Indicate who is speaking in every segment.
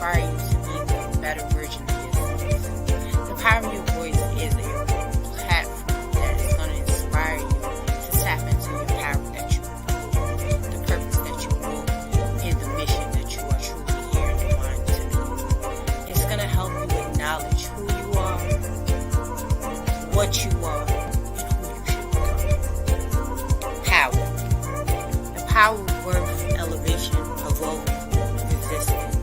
Speaker 1: inspire you to be the better version of yourself. The Power of Your Voice is a platform that is going to inspire you to tap into your power that you hold, the purpose that you hold, and the mission that you are truly here in your mind to do. It's going to help you acknowledge who you are, what you are, and who you should become. Power. The power of worth, elevation, evolving, resistance.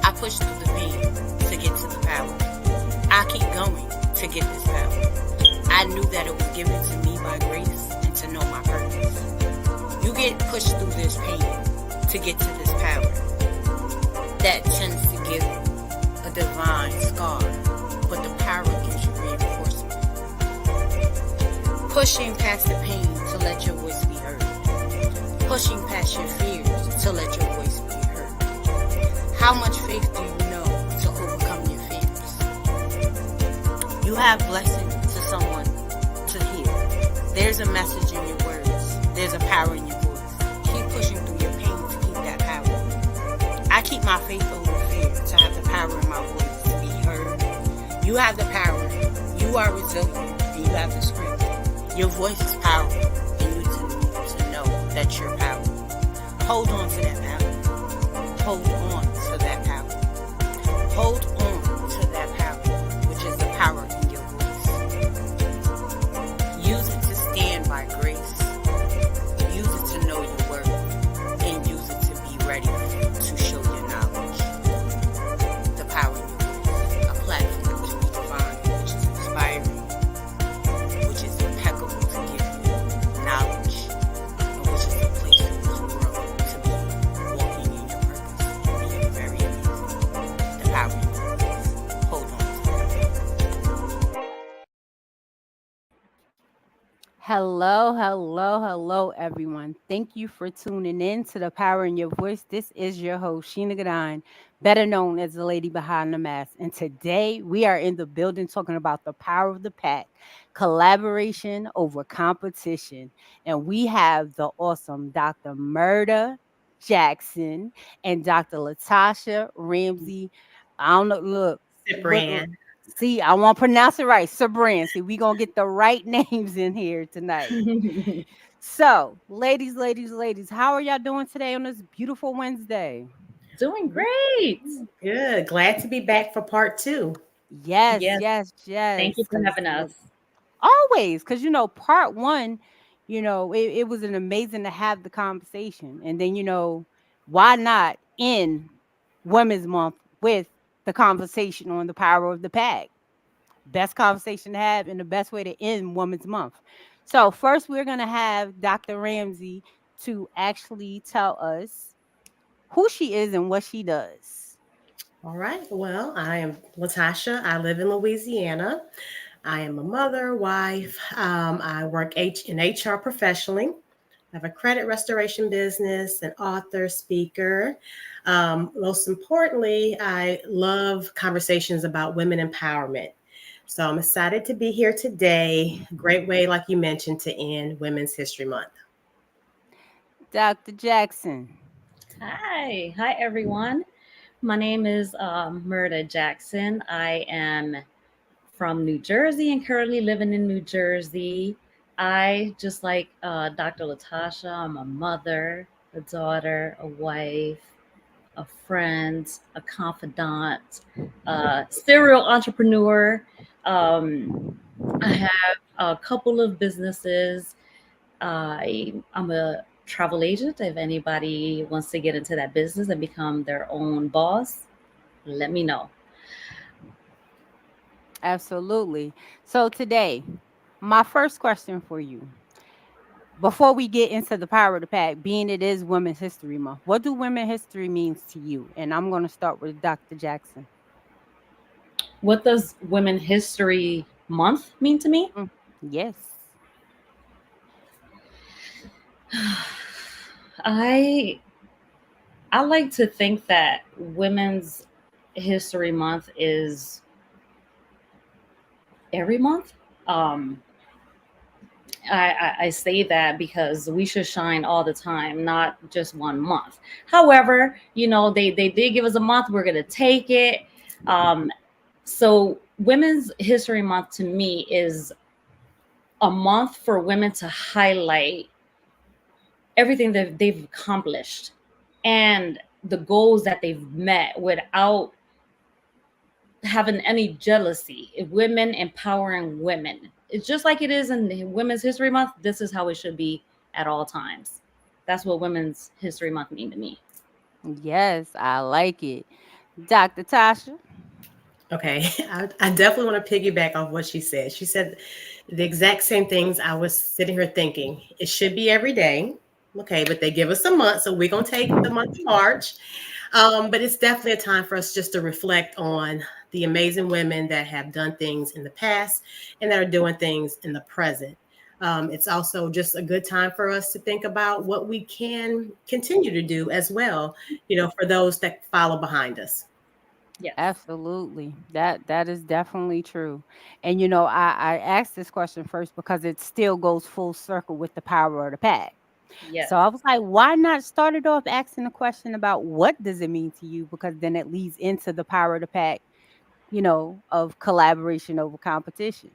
Speaker 1: I push through the pain to get to the power. I keep going to get this power. I knew that it was given to me by grace and to know my purpose. You get pushed through this pain to get to this power. That tends to give a divine scar, but the power gives you reinforcement. Pushing past the pain to let your voice be heard. Pushing past your fears to let your voice be heard. How much faith do you know to overcome your fears? You have blessing to someone to hear. There's a message in your words. There's a power in your voice. Keep pushing through your pain to keep that power. I keep my faith over fear to have the power in my voice to be heard. You have the power. You are resilient and you have the strength. Your voice is powerful and you need to know that you're powerful. Hold on to that power. Hold on to that power. Hold on to that power, which is the power in your voice. Use it to stand by grace. Use it to know your worth. And use it to be ready to show your knowledge. The power in your voice. A platform to be divine, which is inspiring, which is impeccable to give you knowledge, and which is the place for you to grow, to be walking in your purpose and being very amazing. The power in your voice. Hold on to that.
Speaker 2: Hello, everyone. Thank you for tuning in to the Power in Your Voice. This is your host, Sheena Gadine, better known as the lady behind the mask. And today we are in the building talking about the power of the pack, collaboration over competition. And we have the awesome Dr. Murda Jackson and Dr. Latasha Ramsey. I don't know, look, but
Speaker 3: Cyprian.
Speaker 2: see, I want to pronounce it right. Sabran. See, we going to get the right names in here tonight. So, ladies, how are y'all doing today on this beautiful Wednesday?
Speaker 4: Doing great.
Speaker 3: Good. Glad to be back for part 2.
Speaker 2: Yes,
Speaker 4: Yes.
Speaker 2: yes,
Speaker 4: Thank
Speaker 2: yes.
Speaker 4: you for
Speaker 2: Because
Speaker 4: having us.
Speaker 2: always, because part one, it was an amazing to have the conversation. And then, why not end Women's Month with the conversation on the power of the pack? Best conversation to have and the best way to end Women's Month. So first, we're gonna have Dr. Ramsey to actually tell us who she is and what she does.
Speaker 3: All right. Well, I am Latasha. I live in Louisiana. I am a mother, wife. I work in HR professionally. I have a credit restoration business, an author, speaker. Most importantly, I love conversations about women empowerment. So I'm excited to be here today. Great way, like you mentioned, to end Women's History Month.
Speaker 2: Dr. Jackson.
Speaker 4: Hi, everyone. My name is Murda Jackson. I am from New Jersey and currently living in New Jersey. I, just like Dr. Latasha, I'm a mother, a daughter, a wife, a friend, a confidant, a serial entrepreneur. I have a couple of businesses. I'm a travel agent. If anybody wants to get into that business and become their own boss, let me know.
Speaker 2: Absolutely. So today, my first question for you, before we get into the power of the pack, being it is Women's History Month, what do women history means to you? And I'm going to start with Dr. Jackson.
Speaker 4: What does Women History Month mean to me?
Speaker 2: Yes.
Speaker 4: I I like to think that Women's History Month is every month. I say that because we should shine all the time, not just 1 month. However, they did give us a month. We're gonna take it. So Women's History Month to me is a month for women to highlight everything that they've accomplished and the goals that they've met without having any jealousy. Women empowering women. It's just like it is in Women's History Month. This is how it should be at all times. That's what Women's History Month mean to me.
Speaker 2: Yes, I like it. Dr. Tasha?
Speaker 3: Okay, I definitely want to piggyback off what she said. She said the exact same things I was sitting here thinking. It should be every day. Okay, but they give us a month, so we're going to take the month of March. But it's definitely a time for us just to reflect on the amazing women that have done things in the past and that are doing things in the present. It's also just a good time for us to think about what we can continue to do as well, for those that follow behind us.
Speaker 4: Yes.
Speaker 2: Absolutely. That is definitely true. And I asked this question first because it still goes full circle with the power of the pack.
Speaker 4: Yes.
Speaker 2: So I was like, why not start it off asking a question about what does it mean to you? Because then it leads into the power of the pack, of collaboration over competition.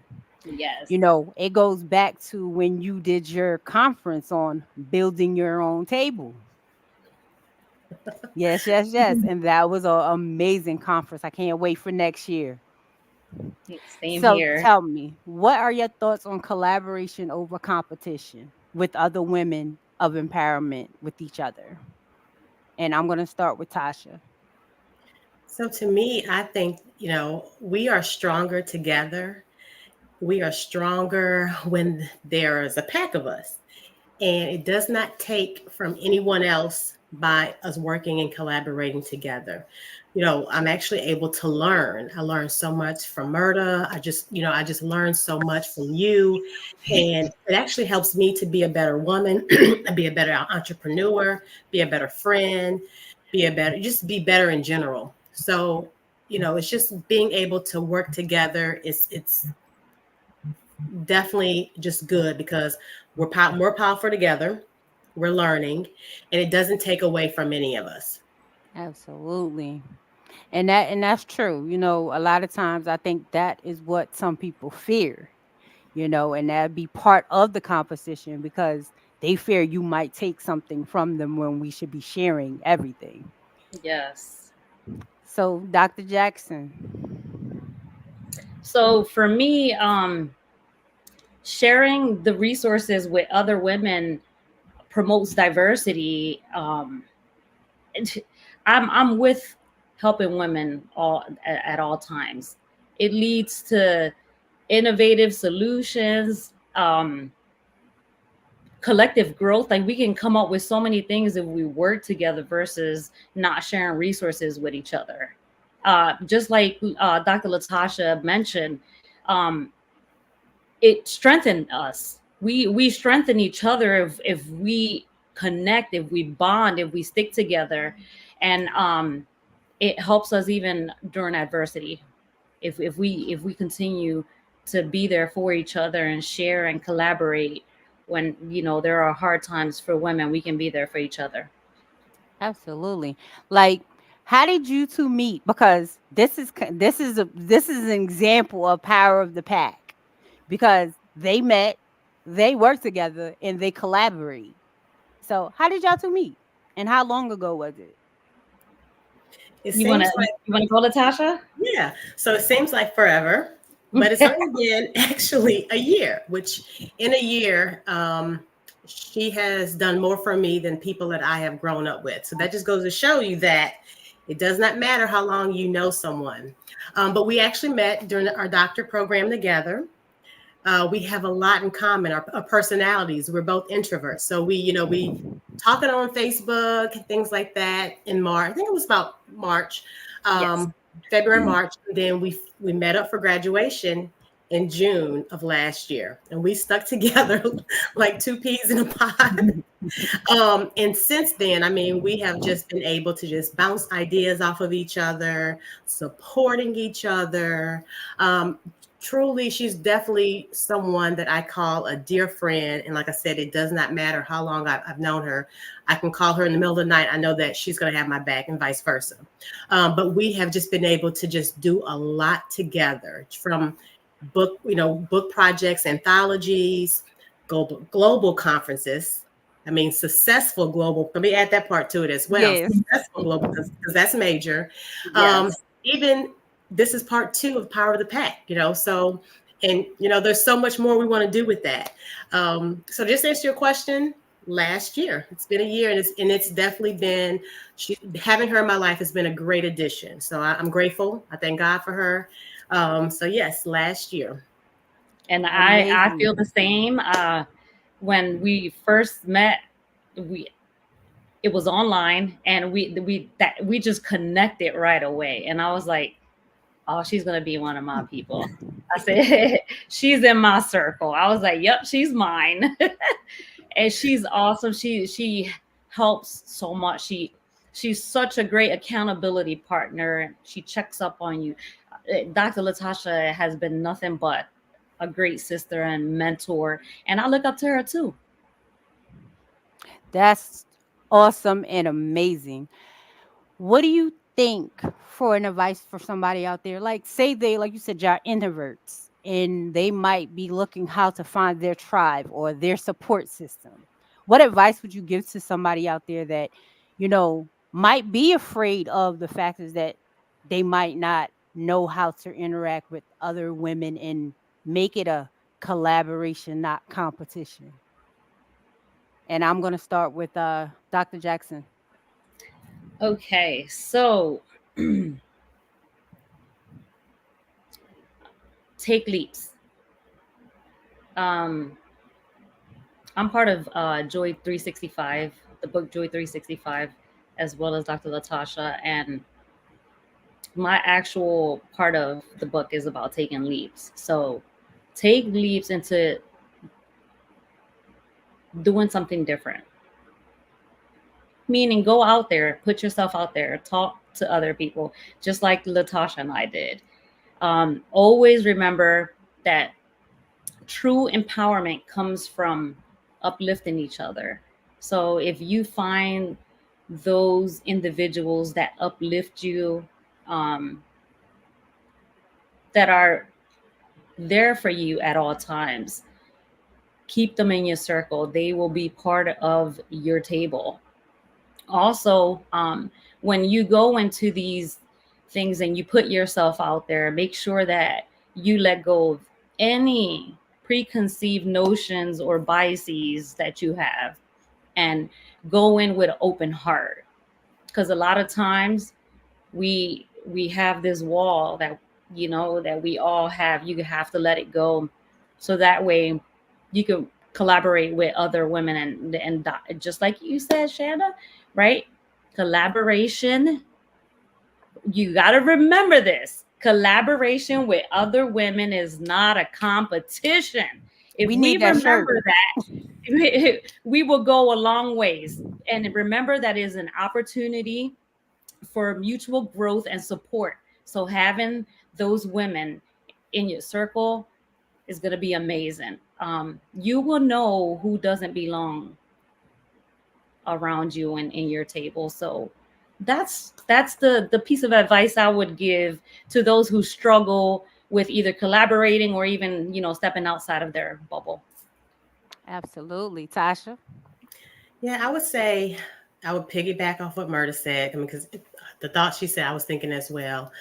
Speaker 4: Yes.
Speaker 2: It goes back to when you did your conference on building your own table. Yes. And that was an amazing conference. I can't wait for next year.
Speaker 4: Same
Speaker 2: So
Speaker 4: here.
Speaker 2: tell me, what are your thoughts on collaboration over competition with other women of empowerment with each other? And I'm going to start with Tasha.
Speaker 3: So to me, I think, we are stronger together. We are stronger when there is a pack of us. And it does not take from anyone else by us working and collaborating together. I'm actually able to learn. I learned so much from Murda. I just learned so much from you. And it actually helps me to be a better woman, be a better entrepreneur, be a better friend, just be better in general. So, it's just being able to work together. It's definitely just good because we're more powerful together. We're learning, and it doesn't take away from any of us.
Speaker 2: Absolutely. And that's true. A lot of times I think that is what some people fear, and that'd be part of the competition because they fear you might take something from them when we should be sharing everything.
Speaker 4: Yes.
Speaker 2: So, Dr. Jackson.
Speaker 4: So for me, sharing the resources with other women promotes diversity. I'm with helping women at all times. It leads to innovative solutions, collective growth. Like we can come up with so many things if we work together versus not sharing resources with each other. Just like Dr. Latasha mentioned, it strengthened us. We strengthen each other if we connect, if we bond, if we stick together, and it helps us even during adversity. If we continue to be there for each other and share and collaborate when there are hard times for women, we can be there for each other.
Speaker 2: Absolutely. Like, how did you two meet? Because this is an example of power of the pack. Because they met, they work together, and they collaborate. So, how did y'all two meet? And how long ago was it?
Speaker 4: You want to call Latasha?
Speaker 3: Yeah. So it seems like forever, but it's only been actually a year. Which in a year, she has done more for me than people that I have grown up with. So that just goes to show you that it does not matter how long you know someone. But we actually met during our doctor program together. We have a lot in common. Our personalities. We're both introverts, so we talking on Facebook and things like that in March. I think it was about March,
Speaker 4: Yes.
Speaker 3: February, March. And then we met up for graduation in June of last year, and we stuck together like two peas in a pod. And since then, I mean, we have just been able to just bounce ideas off of each other, supporting each other, truly, she's definitely someone that I call a dear friend. And like I said, it does not matter how long I've known her. I can call her in the middle of the night. I know that she's going to have my back and vice versa. But we have just been able to just do a lot together, from book projects, anthologies, global conferences. I mean, successful global. Let me add that part to it as well.
Speaker 2: Yes.
Speaker 3: Successful global, because that's major.
Speaker 4: Yes.
Speaker 3: Even this is part 2 of Power of the Pack, so, and there's so much more we want to do with that. So just to answer your question, last year, it's been a year, and it's definitely been, having her in my life has been a great addition. So I'm grateful. I thank God for her. So yes, last year.
Speaker 4: And I
Speaker 2: Amazing.
Speaker 4: feel the same. When we first met, it was online, and we just connected right away. And I was like, oh, she's gonna be one of my people. I said, she's in my circle. I was like, yep, she's mine. And she's awesome. She helps so much. She's such a great accountability partner. She checks up on you. Dr. Latasha has been nothing but a great sister and mentor, and I look up to her too.
Speaker 2: That's awesome and amazing. What do you think for an advice for somebody out there? Like, say they, like you said, you're introverts and they might be looking how to find their tribe or their support system. What advice would you give to somebody out there that, might be afraid of the fact is that they might not know how to interact with other women and make it a collaboration, not competition? And I'm going to start with Dr. Jackson.
Speaker 4: Okay, so take leaps. I'm part of Joy 365, the book Joy 365, as well as Dr. Latasha. And my actual part of the book is about taking leaps. So take leaps into doing something different. Meaning, go out there, put yourself out there, talk to other people, just like Latasha and I did. Always remember that true empowerment comes from uplifting each other. So if you find those individuals that uplift you, that are there for you at all times, keep them in your circle. They will be part of your table. Also, when you go into these things and you put yourself out there, make sure that you let go of any preconceived notions or biases that you have, and go in with an open heart. Because a lot of times we have this wall that that we all have. You have to let it go, so that way you can collaborate with other women, and just like you said, Shanda, right? Collaboration. You got to remember this. Collaboration with other women is not a competition. If
Speaker 2: We need that
Speaker 4: remember that, we will go a long ways. And remember that is an opportunity for mutual growth and support. So having those women in your circle is going to be amazing. You will know who doesn't belong around you and in your table. So that's the piece of advice I would give to those who struggle with either collaborating or even stepping outside of their bubble.
Speaker 2: Absolutely. Tasha?
Speaker 3: Yeah, I would say I would piggyback off what Murda said. I mean, because the thought she said, I was thinking as well.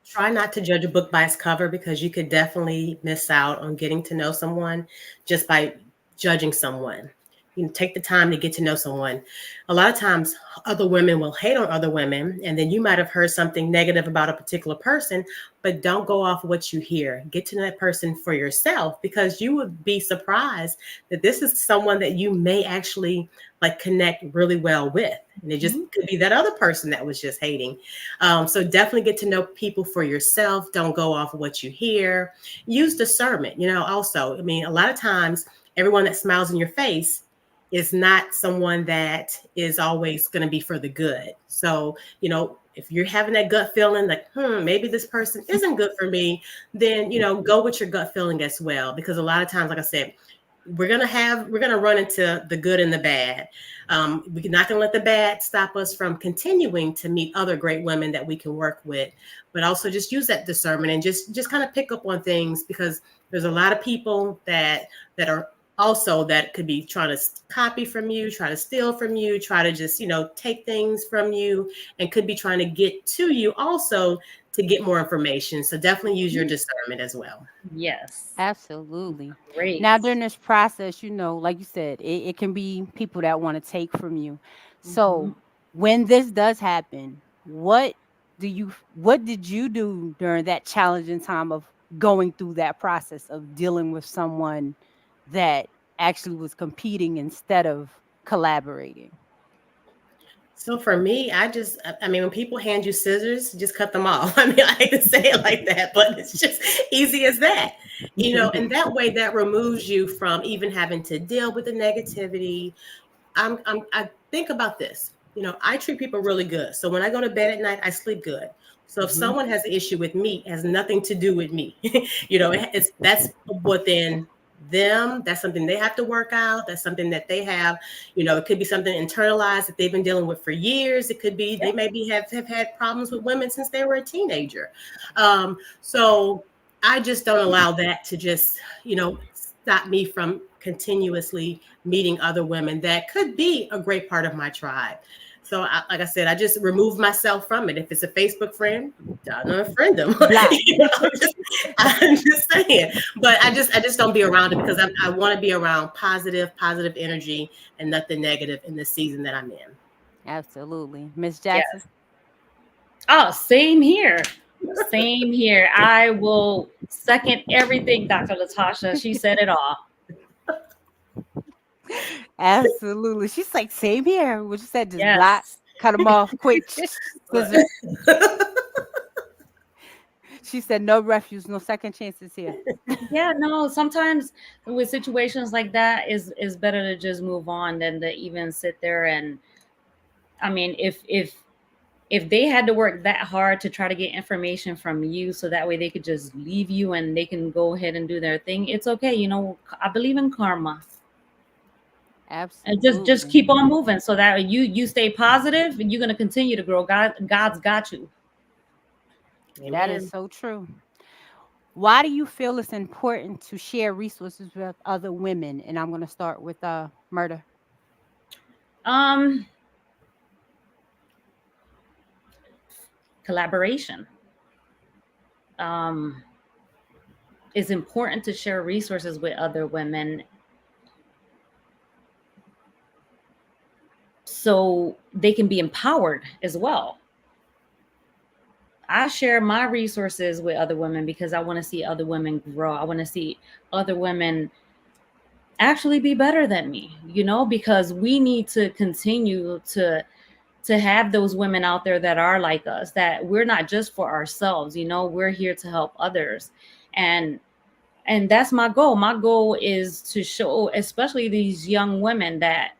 Speaker 3: Try not to judge a book by its cover, because you could definitely miss out on getting to know someone just by judging someone. Take the time to get to know someone. A lot of times other women will hate on other women, and then you might have heard something negative about a particular person, but don't go off what you hear. Get to know that person for yourself, because you would be surprised that this is someone that you may actually connect really well with. And it just could be that other person that was just hating. So definitely get to know people for yourself. Don't go off of what you hear. Use discernment. Also, I mean, a lot of times everyone that smiles in your face is not someone that is always going to be for the good. So, if you're having that gut feeling like, maybe this person isn't good for me, then, go with your gut feeling as well. Because a lot of times, like I said, we're gonna run into the good and the bad. We're not gonna let the bad stop us from continuing to meet other great women that we can work with, but also just use that discernment and just kind of pick up on things, because there's a lot of people that are also that could be trying to copy from you, try to steal from you, try to just take things from you, and could be trying to get to you also to get more information. So definitely use your discernment as well.
Speaker 4: Yes.
Speaker 2: Absolutely.
Speaker 4: Great.
Speaker 2: Now, during this process, like you said, it can be people that want to take from you. So when this does happen, what did you do during that challenging time of going through that process of dealing with someone that actually was competing instead of collaborating?
Speaker 3: So for me, I mean, when people hand you scissors, just cut them off. I mean, I hate to say it like that, but it's just easy as that, and that way that removes you from even having to deal with the negativity. I think about this, I treat people really good. So when I go to bed at night, I sleep good. So if someone has an issue with me, it has nothing to do with me. That's within them. That's something they have to work out. That's something that they have, it could be something internalized that they've been dealing with for years. It could be they maybe have had problems with women since they were a teenager. So I just don't allow that to just, stop me from continuously meeting other women that could be a great part of my tribe. So, like I said, I just remove myself from it. If it's a Facebook friend, don't unfriend them. I'm just saying. But I just don't be around it, because I want to be around positive energy and nothing negative in the season that I'm in.
Speaker 2: Absolutely. Miss Jackson?
Speaker 4: Yes. Oh, same here. Same here. I will second everything Dr. Latasha. She said it all.
Speaker 2: Absolutely. She's like, same here. What you said, just
Speaker 4: Yes.
Speaker 2: block, cut them off quick. Scissors. She said, no refuge, no second chances here.
Speaker 4: Yeah, no, sometimes with situations like that is better to just move on than to even sit there. And I mean, if they had to work that hard to try to get information from you so that way they could just leave you and they can go ahead and do their thing, it's okay. I believe in karma.
Speaker 2: Absolutely.
Speaker 4: And just keep on moving so that you stay positive and you're going to continue to grow. God's got you.
Speaker 2: That is so true. Why do you feel it's important to share resources with other women? And I'm going to start with Murda.
Speaker 4: Collaboration. It's important to share resources with other women so they can be empowered as well. I share my resources with other women because I want to see other women grow. I want to see other women actually be better than me, because we need to continue to have those women out there that are like us, that we're not just for ourselves, we're here to help others. And that's my goal. My goal is to show, especially these young women, that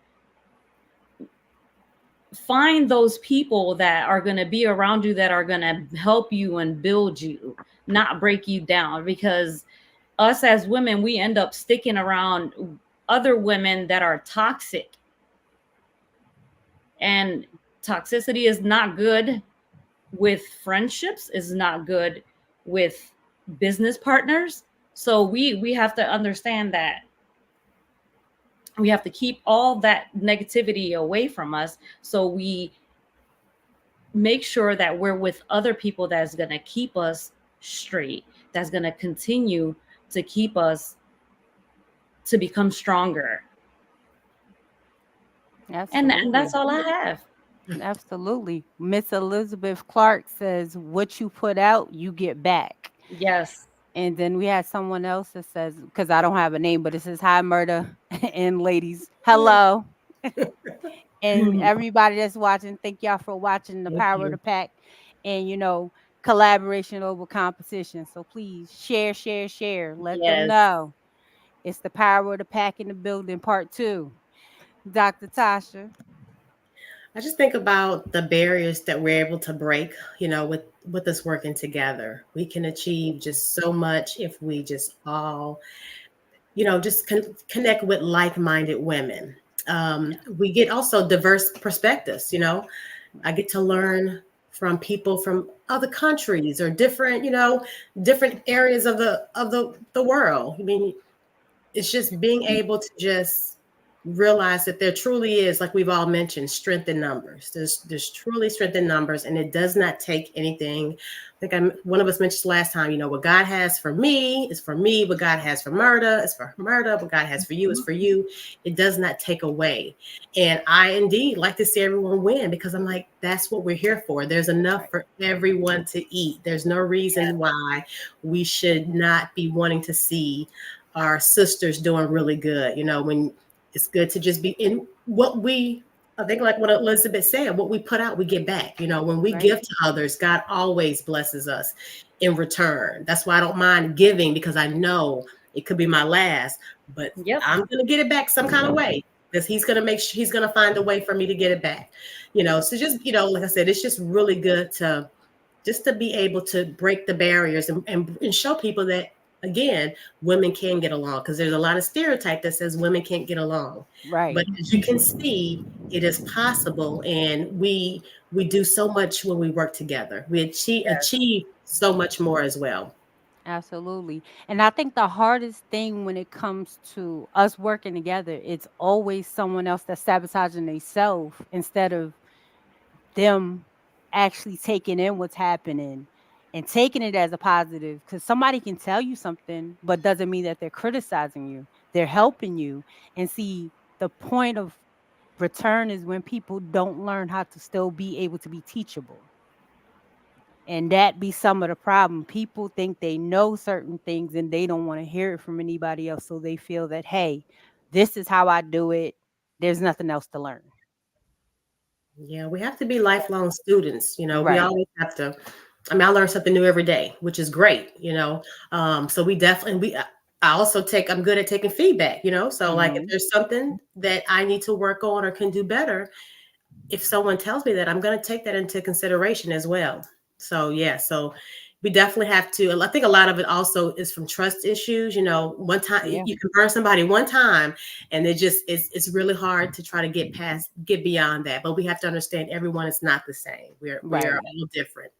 Speaker 4: find those people that are going to be around you, that are going to help you and build you, not break you down. Because us as women, we end up sticking around other women that are toxic. And toxicity is not good with friendships, is not good with business partners. So we have to understand that we have to keep all that negativity away from us. So we make sure that we're with other people that's going to keep us straight, that's going to continue to keep us to become stronger.
Speaker 2: Absolutely.
Speaker 4: And that's all I have.
Speaker 2: Absolutely. Miss Elizabeth Clark says, what you put out, you get back.
Speaker 4: Yes.
Speaker 2: And then we had someone else that says, because I don't have a name, but it says, hi, Murda and ladies. Hello. And everybody that's watching, thank y'all for watching the Power of the Pack. And, collaboration over competition. So please share. Let them know. It's the Power of the Pack in the building, part 2. Dr. Tasha.
Speaker 3: I just think about the barriers that we're able to break, with us working together. We can achieve just so much if we just all, just connect with like-minded women. We get also diverse perspectives. I get to learn from people from other countries or different, different areas of the world. I mean, it's just being able to just realize that there truly is, like we've all mentioned, strength in numbers. There's truly strength in numbers, and it does not take anything. I think one of us mentioned last time, what God has for me is for me, what God has for Murda is for Murda, what God has for you is for you. It does not take away. And I indeed like to see everyone win, because I'm like, that's what we're here for. There's enough for everyone to eat. There's no reason why we should not be wanting to see our sisters doing really good. When it's good to just be in I think, like what Elizabeth said, what we put out, we get back. When we give to others, God always blesses us in return. That's why I don't mind giving, because I know it could be my last, but I'm going to get it back some kind of way, because he's going to make sure he's going to find a way for me to get it back. So just, like I said, it's just really good to be able to break the barriers and show people that, again, women can get along, because there's a lot of stereotype that says women can't get along.
Speaker 2: Right.
Speaker 3: But as you can see, it is possible, and we do so much when we work together. We achieve so much more as well.
Speaker 2: Absolutely. And I think the hardest thing when it comes to us working together, it's always someone else that's sabotaging themselves instead of them actually taking in what's happening and taking it as a positive, because somebody can tell you something, but doesn't mean that they're criticizing you. They're helping you. And see, the point of return is when people don't learn how to still be able to be teachable. And that be some of the problem. People think they know certain things and they don't want to hear it from anybody else. So they feel that, hey, this is how I do it. There's nothing else to learn.
Speaker 3: Yeah, we have to be lifelong students. We
Speaker 2: Right.
Speaker 3: always have to. I mean, I learn something new every day, which is great. So we definitely I also I'm good at taking feedback. So like if there's something that I need to work on or can do better, if someone tells me that, I'm going to take that into consideration as well. So yeah, so we definitely have to. I think a lot of it also is from trust issues. One time you can burn somebody one time, and it's really hard to try to get beyond that. But we have to understand everyone is not the same. We are all different.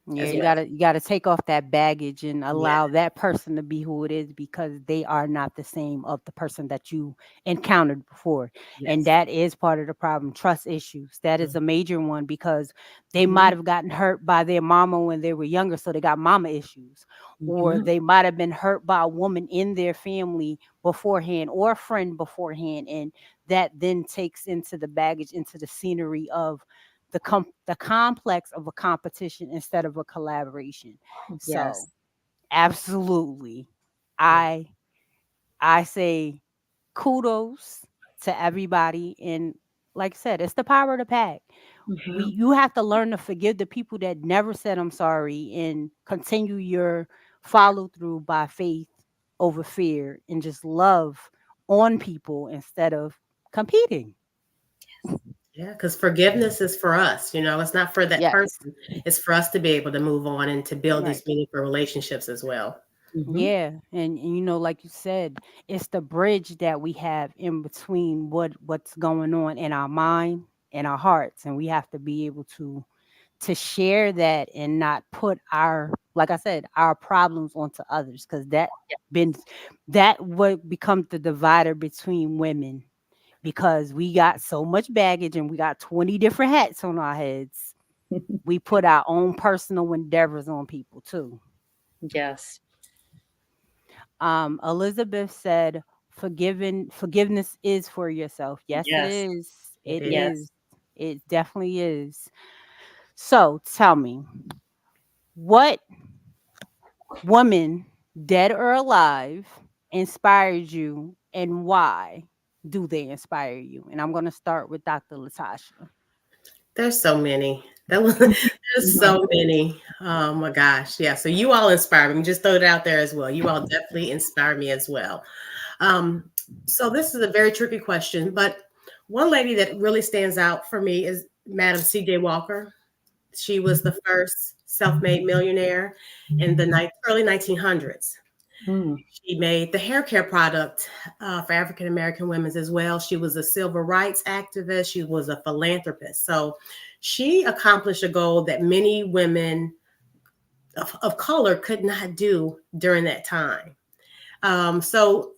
Speaker 2: Yeah, you gotta take off that baggage and allow that person to be who it is, because they are not the same of the person that you encountered before. And that is part of the problem. Trust issues. That is a major one, because they might have gotten hurt by their mama when they were younger, so they got mama issues. Or they might have been hurt by a woman in their family beforehand, or a friend beforehand, and that then takes into the baggage, into the scenery of the complex of a competition instead of a collaboration. So absolutely, I say kudos to everybody. And like I said, it's the power of the pack. You have to learn to forgive the people that never said I'm sorry, and continue your follow through by faith over fear, and just love on people instead of competing.
Speaker 3: Yeah, because forgiveness is for us. It's not for that person. It's for us to be able to move on and to build these meaningful relationships as well.
Speaker 2: Yeah. And like you said, it's the bridge that we have in between what's going on in our mind and our hearts. And we have to be able to share that and not put like I said, our problems onto others, because that what becomes the divider between women, because we got so much baggage and we got 20 different hats on our heads. We put our own personal endeavors on people too.
Speaker 4: Yes.
Speaker 2: Elizabeth said, forgiveness is for yourself. Yes, it is. It is. It definitely is. So tell me, what woman, dead or alive, inspired you, and why do they inspire you? And I'm going to start with Dr. Latasha.
Speaker 3: There's so many. There's so many. Oh my gosh. Yeah. So you all inspire me. Just throw it out there as well. You all definitely inspire me as well. So this is a very tricky question, but one lady that really stands out for me is Madam C.J. Walker. She was the first self-made millionaire in the early 1900s.
Speaker 4: Mm.
Speaker 3: She made the hair care product for African American women as well. She was a civil rights activist. She was a philanthropist. So she accomplished a goal that many women of color could not do during that time. So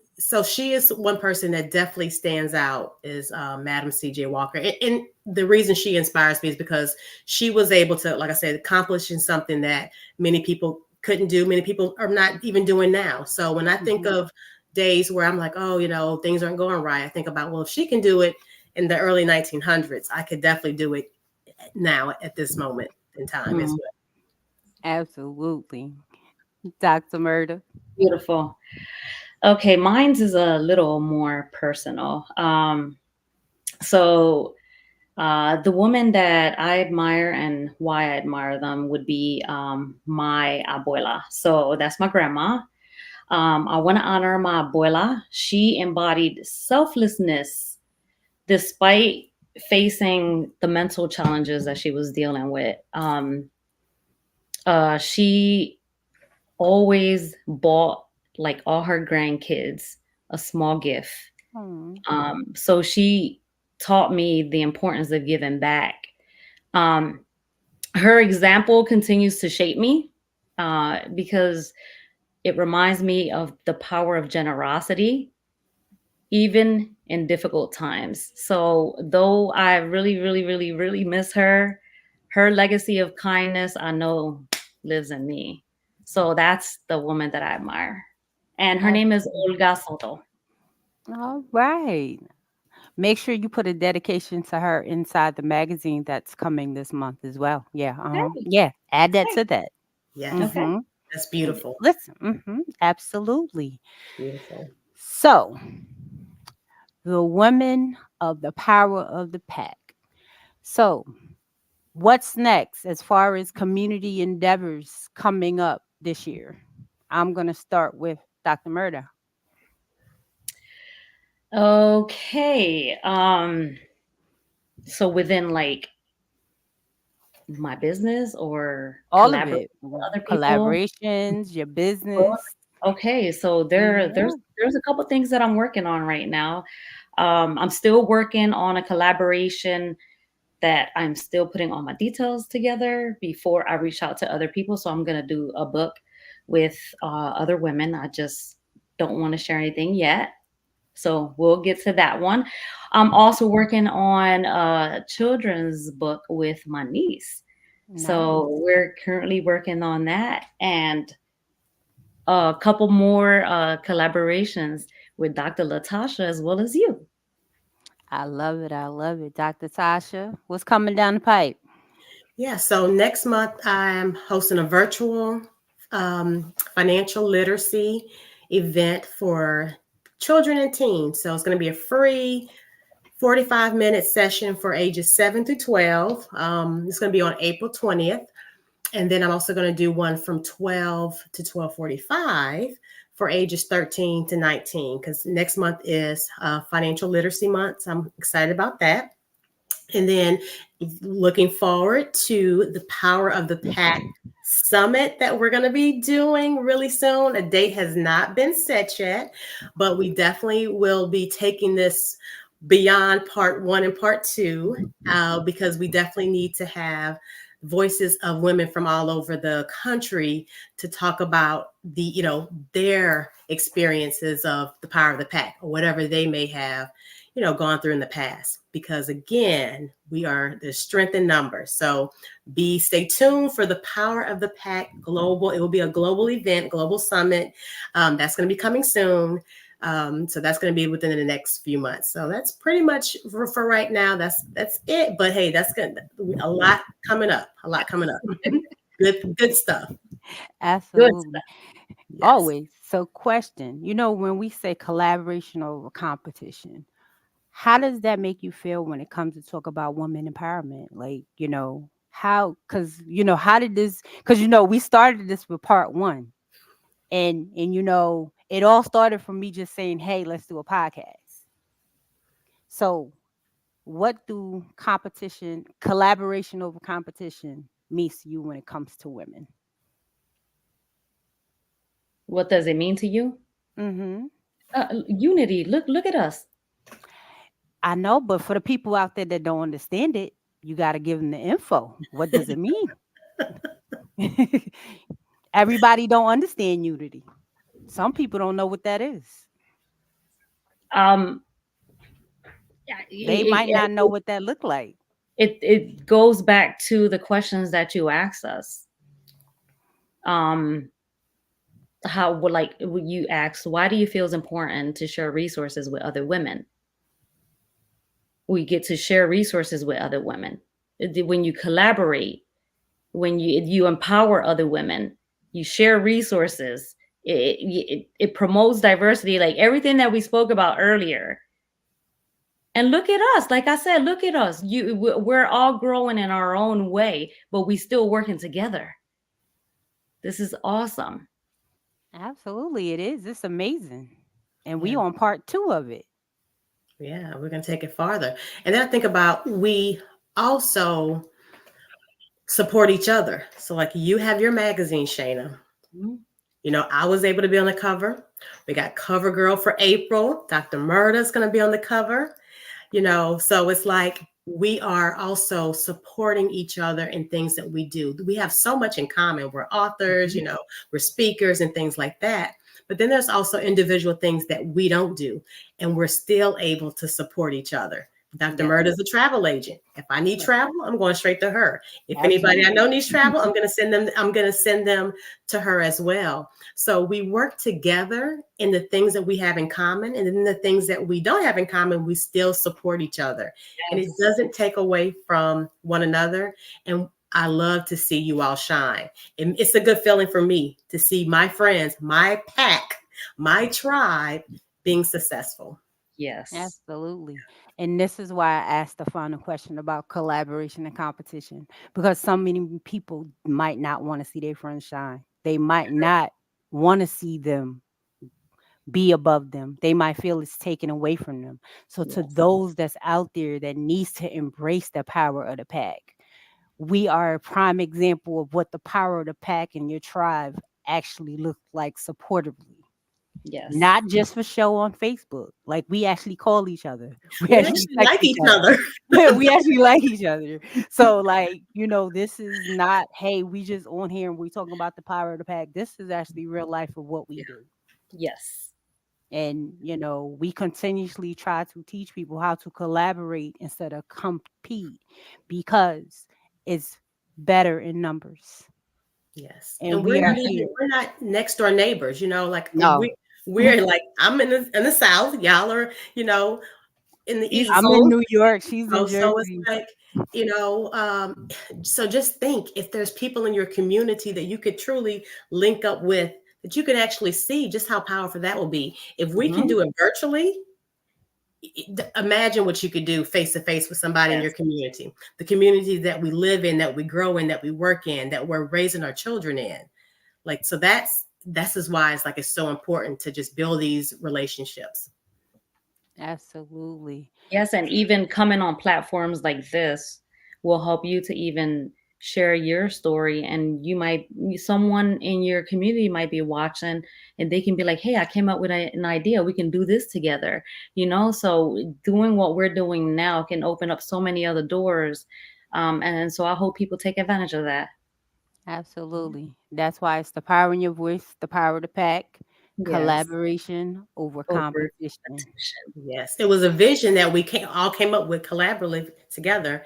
Speaker 3: she is one person that definitely stands out is Madam C.J. Walker. And the reason she inspires me is because she was able to, like I said, accomplishing something that many people couldn't do. Many people are not even doing now. So when I think of days where I'm like, oh, things aren't going right, I think about, well, if she can do it in the early 1900s, I could definitely do it now at this moment in time as well.
Speaker 2: Absolutely. Dr. Murda.
Speaker 4: Beautiful. Okay, mine's is a little more personal. So the woman that I admire and why I admire them would be my abuela. So that's my grandma. I want to honor my abuela. She embodied selflessness despite facing the mental challenges that she was dealing with. She always bought like all her grandkids a small gift. So she taught me the importance of giving back. Her example continues to shape me because it reminds me of the power of generosity, even in difficult times. So though I really, really, really, really miss her, her legacy of kindness, I know lives in me. So that's the woman that I admire. And her name is Olga Soto.
Speaker 2: All right. Make sure you put a dedication to her inside the magazine that's coming this month as well. Yeah.
Speaker 4: Okay.
Speaker 2: Yeah. Add that to that.
Speaker 3: Yeah,
Speaker 2: Mhm.
Speaker 3: that's beautiful.
Speaker 2: Listen. Absolutely.
Speaker 3: Beautiful.
Speaker 2: So, the women of the power of the pack. So, what's next as far as community endeavors coming up this year? I'm going to start with Dr. Murda.
Speaker 4: Okay. So within like my business or
Speaker 2: All of
Speaker 4: collaborate
Speaker 2: it.
Speaker 4: with other people.
Speaker 2: Collaborations, your business.
Speaker 4: Okay, so there's a couple things that I'm working on right now. I'm still working on a collaboration that I'm still putting all my details together before I reach out to other people. So I'm gonna do a book with other women. I just don't want to share anything yet. So we'll get to that one. I'm also working on a children's book with my niece. So we're currently working on that and a couple more collaborations with Dr. Latasha as well as you.
Speaker 2: I love it. Dr. Tasha, what's coming down the pipe?
Speaker 3: Yeah, so next month I'm hosting a virtual financial literacy event for children and teens. So it's going to be a free 45-minute session for ages 7 through 12. It's going to be on April 20th. And then I'm also going to do one from 12 to 12:45 for ages 13 to 19, because next month is Financial Literacy Month. So I'm excited about that. And then looking forward to the Power of the Pack Summit that we're going to be doing really soon. A date has not been set yet, but we definitely will be taking this beyond part 1 and part 2 because we definitely need to have voices of women from all over the country to talk about their experiences of the power of the pack or whatever they may have gone through in the past, because again, there's strength in numbers. So stay tuned for the Power of the Pack Global. It will be a global event, global summit. That's going to be coming soon. So that's going to be within the next few months. So that's pretty much for right now. That's it. But hey, that's good. A lot coming up. Good stuff.
Speaker 2: Absolutely.
Speaker 3: Yes.
Speaker 2: Always. So question, when we say collaboration over competition, how does that make you feel when it comes to talk about women empowerment? Like, how did this, because, we started this with part 1 and it all started from me just saying, hey, let's do a podcast. So what do collaboration over competition means to you when it comes to women?
Speaker 4: What does it mean to you?
Speaker 2: Mm-hmm.
Speaker 4: Unity. Look at us.
Speaker 2: I know, but for the people out there that don't understand it, you got to give them the info. What does it mean? Everybody don't understand unity. Some people don't know what that is.
Speaker 4: Um,
Speaker 2: They might not know what that look like.
Speaker 4: it goes back to the questions that you asked us. How would like you asked, why do you feel it's important to share resources with other women? We get to share resources with other women. When you collaborate, when you empower other women, you share resources. It promotes diversity, like everything that we spoke about earlier. And look at us, like I said, look at us. We're all growing in our own way, but we still working together. This is awesome.
Speaker 2: Absolutely, it is. It's amazing. And we
Speaker 3: Yeah.
Speaker 2: on part 2 of it.
Speaker 3: Yeah, we're going to take it farther. And then I think about we also support each other. So, like, you have your magazine, Shayna.
Speaker 4: Mhm.
Speaker 3: You know, I was able to be on the cover. We got Cover Girl for April. Dr. Murda's going to be on the cover. You know, so it's like we are also supporting each other in things that we do. We have so much in common. We're authors, you know, we're speakers and things like that. But then there's also individual things that we don't do, and we're still able to support each other. Dr.
Speaker 2: Yeah.
Speaker 3: Murda's a travel agent. If I need travel, I'm going straight to her. If
Speaker 2: Absolutely.
Speaker 3: anybody I know needs travel, I'm going to send them to her as well. So we work together in the things that we have in common, and in the things that we don't have in common, we still support each other. And it doesn't take away from one another. And I love to see you all shine. And it's a good feeling for me to see my friends, my pack, my tribe being successful.
Speaker 4: Yes.
Speaker 2: Absolutely. And this is why I asked the final question about collaboration and competition, because so many people might not want to see their friends shine. They might not want to see them be above them. They might feel it's taken away from them. So to
Speaker 4: Yes.
Speaker 2: those that's out there that needs to embrace the power of the pack, we are a prime example of what the power of the pack and your tribe actually look like supportively.
Speaker 4: Yes.
Speaker 2: Not just for show on Facebook. Like we actually call each other.
Speaker 3: We actually
Speaker 2: text
Speaker 3: like each other.
Speaker 2: We actually like each other. So like, you know, this is not, hey, we just on here and we talking about the power of the pack. This is actually real life of what we do.
Speaker 4: Yes.
Speaker 2: And, you know, we continuously try to teach people how to collaborate instead of compete because it's better in numbers.
Speaker 3: Yes.
Speaker 2: And
Speaker 3: And
Speaker 2: we are here.
Speaker 3: we're not next door neighbors, you know, like
Speaker 2: No.
Speaker 3: we're like, I'm in the South, y'all are, you know, in the East.
Speaker 2: I'm in New York. She's in
Speaker 3: So it's
Speaker 2: Jersey.
Speaker 3: like, you know, so just think if there's people in your community that you could truly link up with, that you can actually see just how powerful that will be. If we can do it virtually, imagine what you could do face to face with somebody in your community, the community that we live in, that we grow in, that we work in, that we're raising our children in. Like, so that's is why it's like it's so important to just build these relationships.
Speaker 2: Absolutely.
Speaker 4: Yes, and even coming on platforms like this will help you to even share your story, and someone in your community might be watching and they can be like, hey, I came up with an idea, we can do this together, you know. So doing what we're doing now can open up so many other doors, and so I hope people take advantage of that.
Speaker 2: Absolutely. That's why it's the power in your voice, the power of the pack,
Speaker 4: Yes.
Speaker 2: collaboration over competition.
Speaker 3: Yes, it was a vision that we all came up with collaboratively together,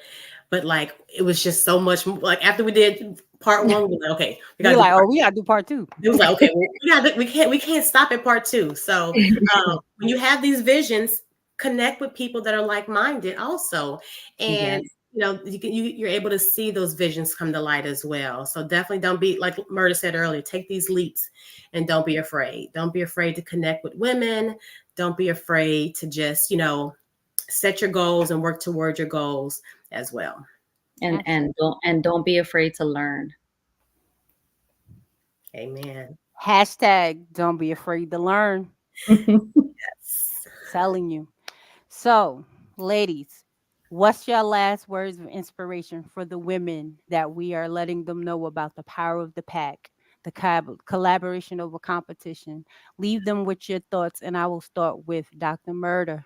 Speaker 3: but like it was just so much. Like after we did part 1, we were like, okay, we
Speaker 2: We're like, oh, we gotta do part 2.
Speaker 3: It was like, okay, well, we can't stop at part 2. So when you have these visions, connect with people that are like-minded also, and you know, you're able to see those visions come to light as well. So definitely don't be, like Murda said earlier, take these leaps and don't be afraid. Don't be afraid to connect with women. Don't be afraid to just, you know, set your goals and work toward your goals as well.
Speaker 4: And don't be afraid to learn.
Speaker 3: Amen.
Speaker 2: Hashtag don't be afraid to learn.
Speaker 3: Yes.
Speaker 2: Telling you. So, ladies, What's your last words of inspiration for the women that we are letting them know about the power of the pack, the collaboration over competition? Leave them with your thoughts, and I will start with Dr. Murder.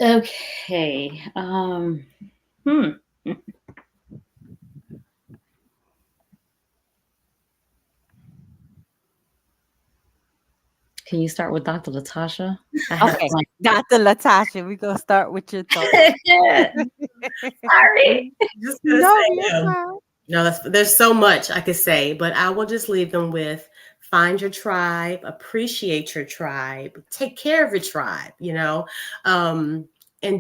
Speaker 4: Okay. Hmm. Can you start with Dr. Latasha? I have
Speaker 2: Okay,
Speaker 4: one.
Speaker 2: Dr. Latasha, we're going to start with your thoughts.
Speaker 4: Sorry.
Speaker 3: Just gonna
Speaker 2: No,
Speaker 3: say
Speaker 2: you're
Speaker 3: no.
Speaker 2: fine.
Speaker 3: No, there's so much I could say, but I will just leave them with find your tribe, appreciate your tribe, take care of your tribe, and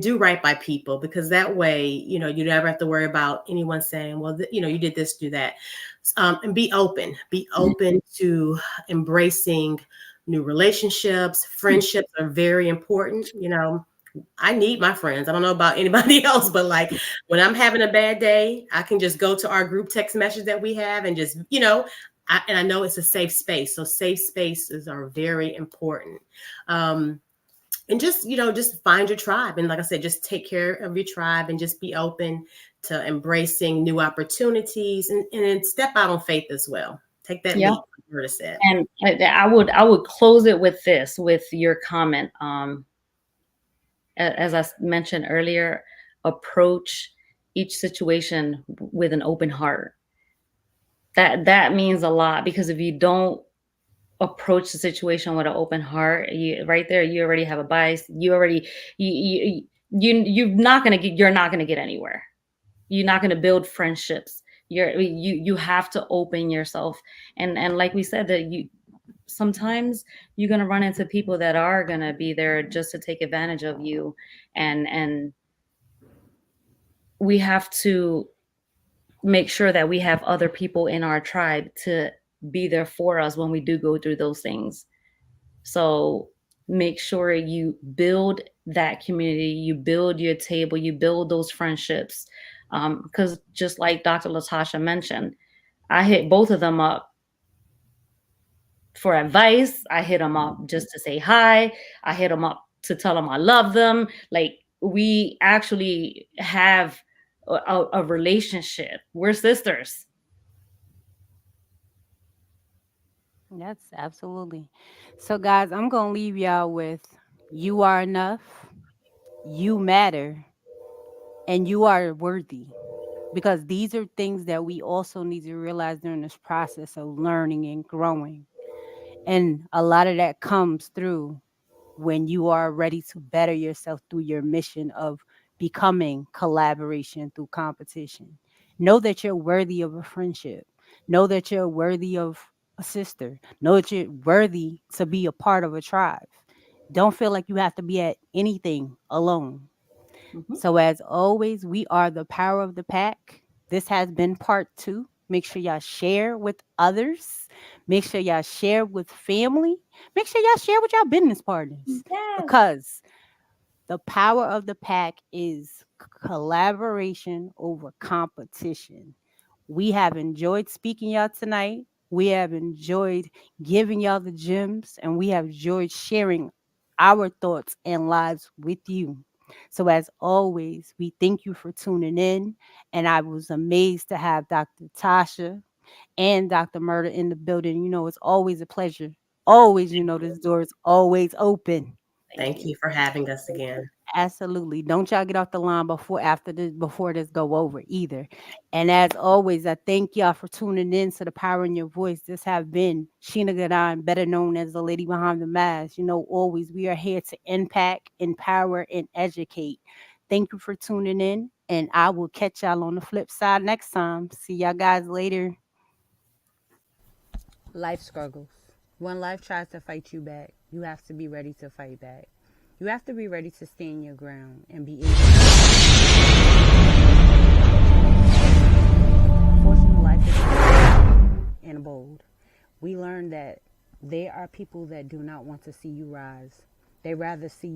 Speaker 3: do right by people, because that way, you never have to worry about anyone saying, well, you did this, do that. And be open to embracing new relationships. Friendships are very important. I need my friends. I don't know about anybody else, but like when I'm having a bad day, I can just go to our group text message that we have and just, and I know it's a safe space. So safe spaces are very important. And just find your tribe. And like I said, just take care of your tribe and just be open to embracing new opportunities and then step out on faith as well. Take that leap, like Murda said.
Speaker 4: And I would close it with this, with your comment. As I mentioned earlier, approach each situation with an open heart. That means a lot, because if you don't approach the situation with an open heart, you already have a bias. You're not gonna get anywhere. You're not gonna build friendships. You have to open yourself, and like we said, that sometimes you're going to run into people that are going to be there just to take advantage of you. And we have to make sure that we have other people in our tribe to be there for us when we do go through those things. So make sure you build that community, you build your table, you build those friendships. Because just like Dr. Latasha mentioned, I hit both of them up for advice. I hit them up just to say hi. I hit them up to tell them I love them. Like, we actually have a relationship. We're sisters.
Speaker 2: That's absolutely. So, guys, I'm going to leave y'all with you are enough, you matter, and you are worthy. Because these are things that we also need to realize during this process of learning and growing. And a lot of that comes through when you are ready to better yourself through your mission of becoming collaboration through competition. Know that you're worthy of a friendship. Know that you're worthy of a sister. Know that you're worthy to be a part of a tribe. Don't feel like you have to be at anything alone. So, as always, we are the power of the pack. This has been part 2. Make sure y'all share with others. Make sure y'all share with family. Make sure y'all share with y'all business partners.
Speaker 4: Yes.
Speaker 2: Because the power of the pack is collaboration over competition. We have enjoyed speaking y'all tonight. We have enjoyed giving y'all the gems, and we have enjoyed sharing our thoughts and lives with you. So, as always, we thank you for tuning in. And I was amazed to have Dr. Tasha and Dr. Murda in the building. It's always a pleasure. Always, this door is always open.
Speaker 3: Thank you for having us again.
Speaker 2: Absolutely. Don't y'all get off the line before this go over either. And as always, I thank y'all for tuning in to the Power in Your Voice. This have been Sheena Gadan, better known as the lady behind the mask. Always we are here to impact, empower, and educate. Thank you for tuning in, and I will catch y'all on the flip side next time. See y'all guys later. Life struggles. When life tries to fight you back, you have to be ready to fight back. You have to be ready to stand your ground and be able to. Fortunately, life is and bold. We learned that there are people that do not want to see you rise. They rather see